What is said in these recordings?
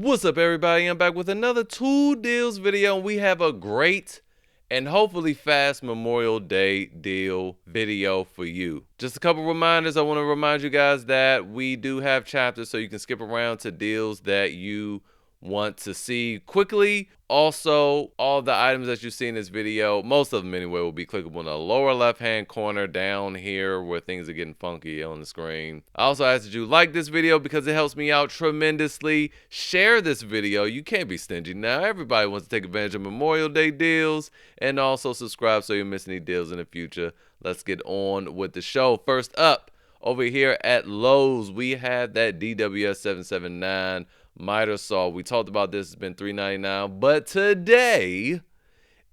What's up, everybody? I'm back with another Tool Deals video. We have a great and hopefully fast Memorial Day deal video for you. Just a couple reminders. I want to remind you guys that we do have chapters so you can skip around to deals that you want to see quickly. Also, all the items that you see in this video, most of them anyway, will be clickable in the lower left hand corner down here where things are getting funky on the screen. I also ask that you like this video because it helps me out tremendously. Share this video. You can't be stingy now. Everybody wants to take advantage of Memorial Day deals, and also subscribe so you don't miss any deals in the future. Let's get on with the show. First up, over here at Lowe's, we have that DWS 779 miter saw. We talked about this. It's been $3.99, but today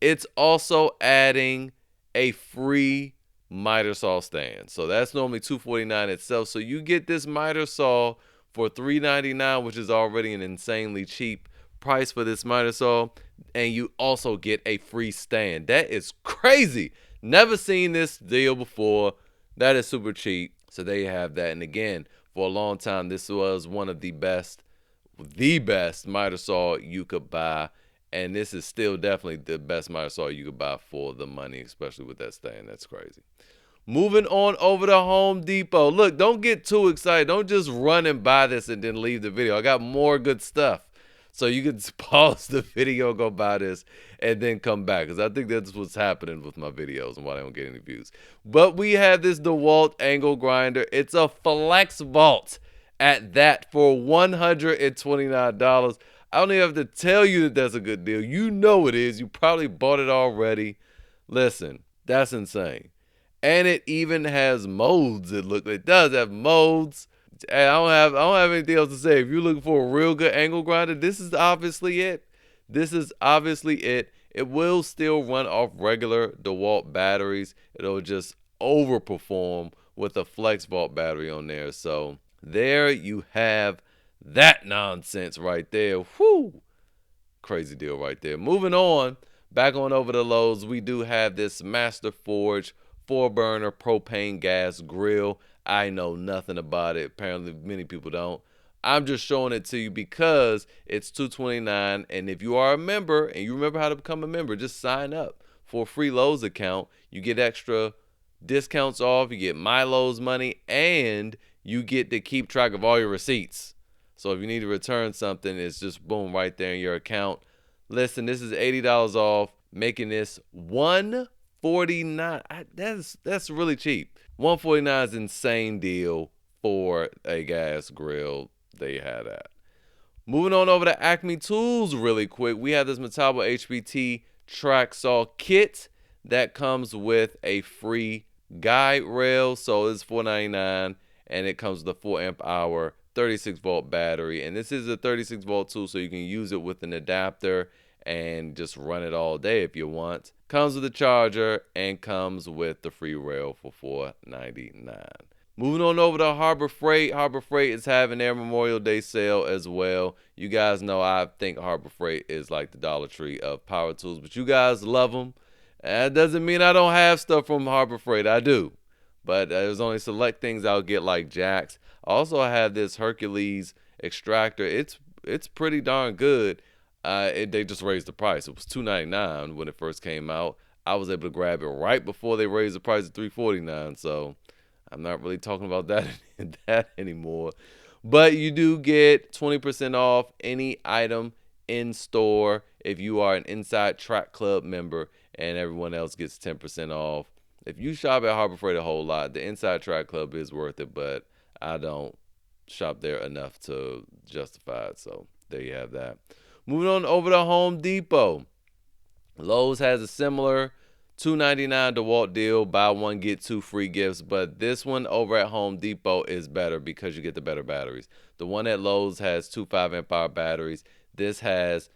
it's also adding a free miter saw stand. So that's normally $249 itself. So you get this miter saw for $3.99, which is already an insanely cheap price for this miter saw, and you also get a free stand. That is crazy. Never seen this deal before. That is super cheap. So there you have that. And again, for a long time, this was one of the best miter saw you could buy, and this is still definitely the best miter saw you could buy for the money, especially with that stand. That's crazy. Moving on over to Home Depot. Look, don't get too excited. Don't just run and buy this and then leave the video. I got more good stuff. So you can pause the video, go buy this, and then come back. Because I think that's what's happening with my videos and why I don't get any views. But we have this DeWalt angle grinder. It's a flex vault at that for $129. I don't even have to tell you that that's a good deal. You know it is. You probably bought it already. Listen, that's insane. And it even has modes. It does have modes. And I don't have anything else to say. If you're looking for a real good angle grinder, this is obviously it. This is obviously it. It will still run off regular DeWalt batteries. It'll just overperform with a Flex Vault battery on there. So there you have that nonsense right there. Whew. Crazy deal right there. Moving on, back on over to Lowe's, we do have this Master Forge 4-burner propane gas grill. I know nothing about it. Apparently, many people don't. I'm just showing it to you because it's $229, and if you are a member and you remember how to become a member, just sign up for a free Lowe's account. You get extra discounts off, you get my Lowe's money, and you get to keep track of all your receipts. So if you need to return something, it's just boom right there in your account. Listen, this is $80 off, making this $149. That's really cheap. $149 is an insane deal for a gas grill. There you have that. Moving on over to Acme Tools really quick. We have this Metabo HPT track saw kit that comes with a free guide rail. So it's $4.99, and it comes with a 4 amp hour 36 volt battery. And this is a 36 volt tool, so you can use it with an adapter and just run it all day if you want. Comes with a charger and comes with the free rail for $4.99. Moving on over to Harbor Freight. Harbor Freight is having their Memorial Day sale as well. You guys know I think Harbor Freight is like the Dollar Tree of power tools, but you guys love them. That doesn't mean I don't have stuff from Harbor Freight. I do. But there's only select things I'll get, like jacks. Also, I have this Hercules extractor. It's pretty darn good. They just raised the price. It was $2.99 when it first came out. I was able to grab it right before they raised the price to $3.49. So I'm not really talking about that anymore. But you do get 20% off any item in store if you are an Inside Track Club member, and everyone else gets 10% off. If you shop at Harbor Freight a whole lot, the Inside Track Club is worth it, but I don't shop there enough to justify it. So there you have that. Moving on over to Home Depot. Lowe's has a similar $2.99 DeWalt deal, buy one get two free gifts, but this one over at Home Depot is better because you get the better batteries. The one at Lowe's has two 5 amp hour batteries. This has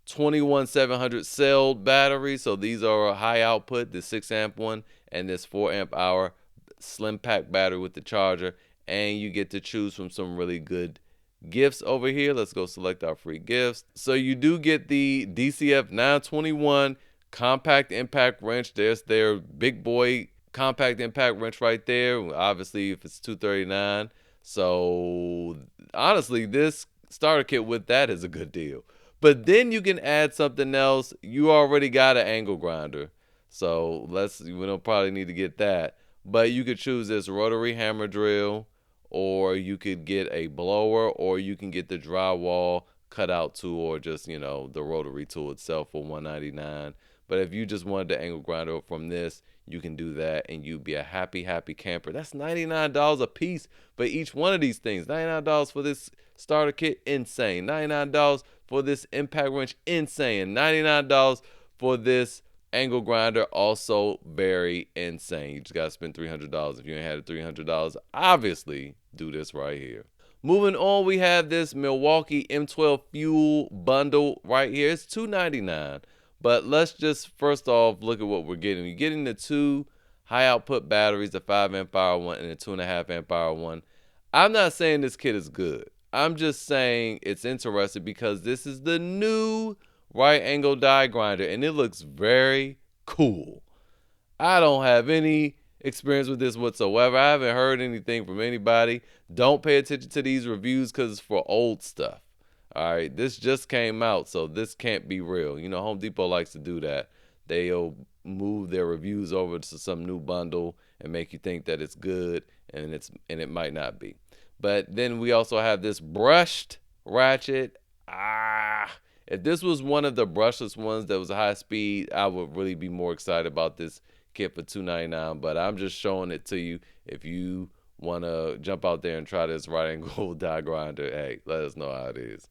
21700 cell batteries, so these are a high output, the 6 amp one, and this 4 amp hour slim pack battery with the charger, and you get to choose from some really good gifts over here. Let's go select our free gifts. So you do get the DCF 921 compact impact wrench. There's their big boy compact impact wrench right there. Obviously, if it's $239. So honestly, this starter kit with that is a good deal. But then you can add something else. You already got an angle grinder, so we don't probably need to get that. But you could choose this rotary hammer drill, or you could get a blower, or you can get the drywall cutout tool, or just the rotary tool itself for $199. But if you just wanted the angle grinder from this, you can do that, and you'd be a happy camper. That's $99 a piece for each one of these things. $99 for this starter kit, insane. $99 for this impact wrench, insane. $99 for this angle grinder, also very insane. You just gotta spend $300. If you ain't had $300, obviously do this right here. Moving on, we have this Milwaukee M12 fuel bundle right here. It's $299. But let's just first off look at what we're getting. You're getting the two high output batteries, the 5 amp hour one and the 2.5 amp hour one. I'm not saying this kit is good. I'm just saying it's interesting because this is the new right angle die grinder, and it looks very cool. I don't have any experience with this whatsoever. I haven't heard anything from anybody. Don't pay attention to these reviews because it's for old stuff. All right, this just came out, so this can't be real. Home Depot likes to do that. They'll move their reviews over to some new bundle and make you think that it's good, and it might not be. But then we also have this brushed ratchet. If this was one of the brushless ones that was high speed, I would really be more excited about this kit for $299. But I'm just showing it to you. If you want to jump out there and try this right angle die grinder, hey, let us know how it is.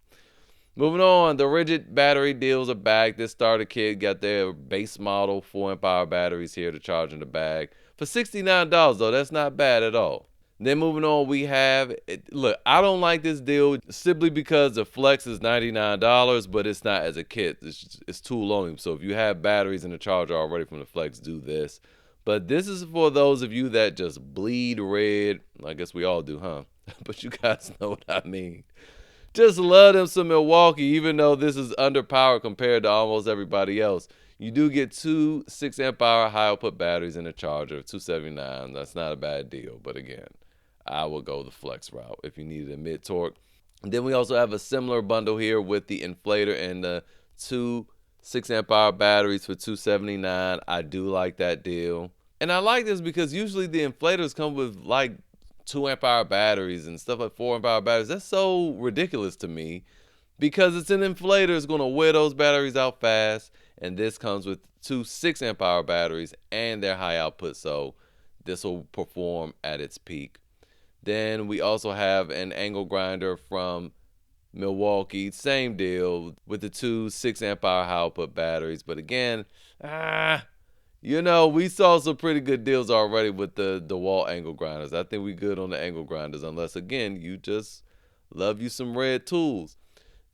Moving on, the Rigid battery deals are back. This starter kit got their base model 4 amp hour batteries here to charge in the bag for $69 though. That's not bad at all. Then moving on, we have, look, I don't like this deal simply because the Flex is $99, but it's not as a kit. It's tool only. So if you have batteries in the charger already from the Flex, do this. But this is for those of you that just bleed red. I guess we all do, huh? But you guys know what I mean. Just love them some Milwaukee, even though this is underpowered compared to almost everybody else. You do get two 6 amp hour high output batteries in a charger, $279. That's not a bad deal. But again, I will go the Flex route if you needed a mid torque. And then we also have a similar bundle here with the inflator and the two 6 amp hour batteries for $279. I do like that deal. And I like this because usually the inflators come with like 2 amp hour batteries and stuff like 4 amp hour batteries. That's so ridiculous to me because it's an inflator. It's going to wear those batteries out fast. And this comes with two 6 amp hour batteries and their high output. So this will perform at its peak. Then we also have an angle grinder from Milwaukee. Same deal with the two 6 amp hour high output batteries. But again, we saw some pretty good deals already with the DeWalt angle grinders. I think we good on the angle grinders unless, again, you just love you some red tools.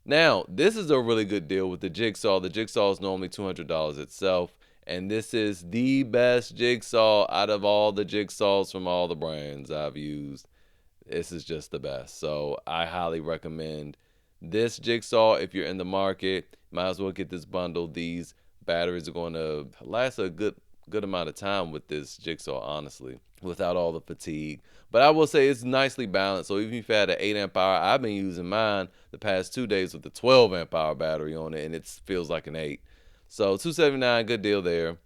Now, this is a really good deal with the Jigsaw. The Jigsaw is normally $200 itself. And this is the best Jigsaw out of all the Jigsaws from all the brands I've used. This is just the best. So I highly recommend this Jigsaw if you're in the market. Might as well get this bundle. These batteries are going to last a good amount of time with this Jigsaw, honestly, without all the fatigue. But I will say it's nicely balanced. So even if you had an 8 amp hour, I've been using mine the past 2 days with the 12 amp hour battery on it, and it feels like an 8. So $279, good deal there.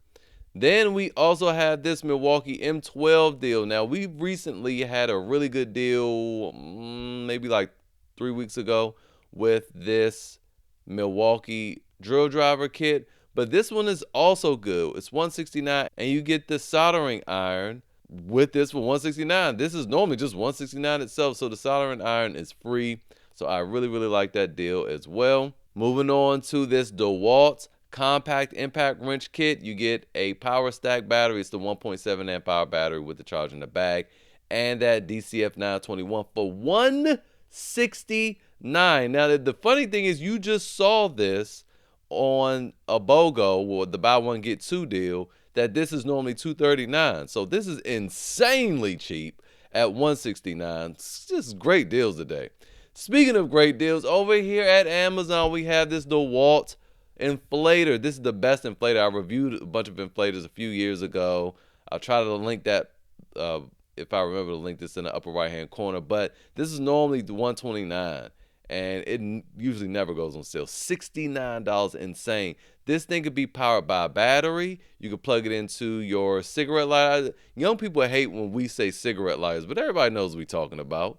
Then we also have this Milwaukee M12 deal. Now, we recently had a really good deal, maybe like 3 weeks ago, with this Milwaukee drill driver kit. But this one is also good. It's $169, and you get the soldering iron with this for $169. This is normally just $169 itself, so the soldering iron is free. So I really, really like that deal as well. Moving on to this DeWalt compact impact wrench kit. You get a power stack battery. It's the 1.7 amp hour battery with the charge in the bag, and that DCF 921 for $169. Now, the funny thing is, you just saw this on a BOGO, or the buy one get two deal, that this is normally $239. So this is insanely cheap at $169. It's just great deals today. Speaking of great deals, over here at Amazon, we have this DeWalt inflator. This is the best inflator. I reviewed a bunch of inflators a few years ago. I'll try to link that if I remember to link this in the upper right hand corner. But this is normally the $129. and it usually never goes on sale. $69, insane. This thing could be powered by a battery. You could plug it into your cigarette lighter. Young people hate when we say cigarette lighters, but everybody knows what we're talking about.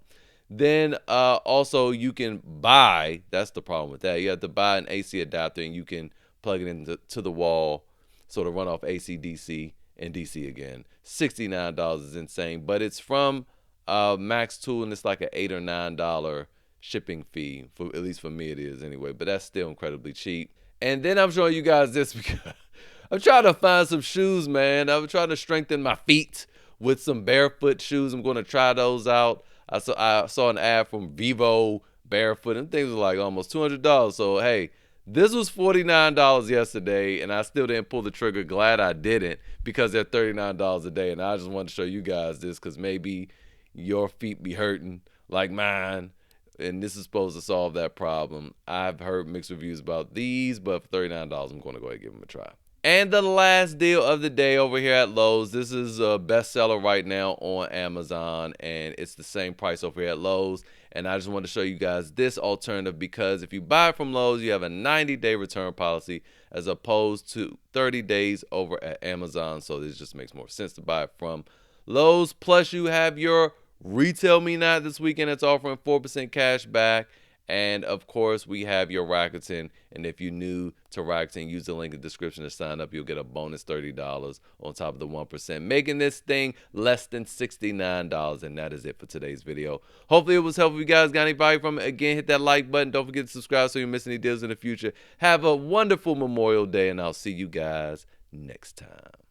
Then also you can buy, that's the problem with that. You have to buy an AC adapter and you can plug it into the wall so to run off AC, DC, and DC again. $69 is insane, but it's from Max Tool, and it's like an $8 or $9 shipping fee, for at least for me it is anyway, but that's still incredibly cheap. And then I'm showing you guys this because I'm trying to find some shoes, man. I'm trying to strengthen my feet with some barefoot shoes. I'm going to try those out. I saw an ad from Vivo Barefoot, and things were like almost $200. So hey, this was $49 yesterday, and I still didn't pull the trigger. Glad I didn't, because they're $39 a day. And I just wanted to show you guys this because maybe your feet be hurting like mine, and this is supposed to solve that problem. I've heard mixed reviews about these, but for $39, I'm going to go ahead and give them a try. And the last deal of the day over here at Lowe's. This is a bestseller right now on Amazon, and it's the same price over here at Lowe's. And I just wanted to show you guys this alternative because if you buy from Lowe's, you have a 90-day return policy as opposed to 30 days over at Amazon. So this just makes more sense to buy it from Lowe's. Plus, you have your Retail Me Not this weekend. It's offering 4% cash back. And of course, we have your Rakuten. And if you're new to Rakuten, use the link in the description to sign up. You'll get a bonus $30 on top of the 1%, making this thing less than $69. And that is it for today's video. Hopefully it was helpful. If you guys got any value from it, again, hit that like button. Don't forget to subscribe so you don't miss any deals in the future. Have a wonderful Memorial Day, and I'll see you guys next time.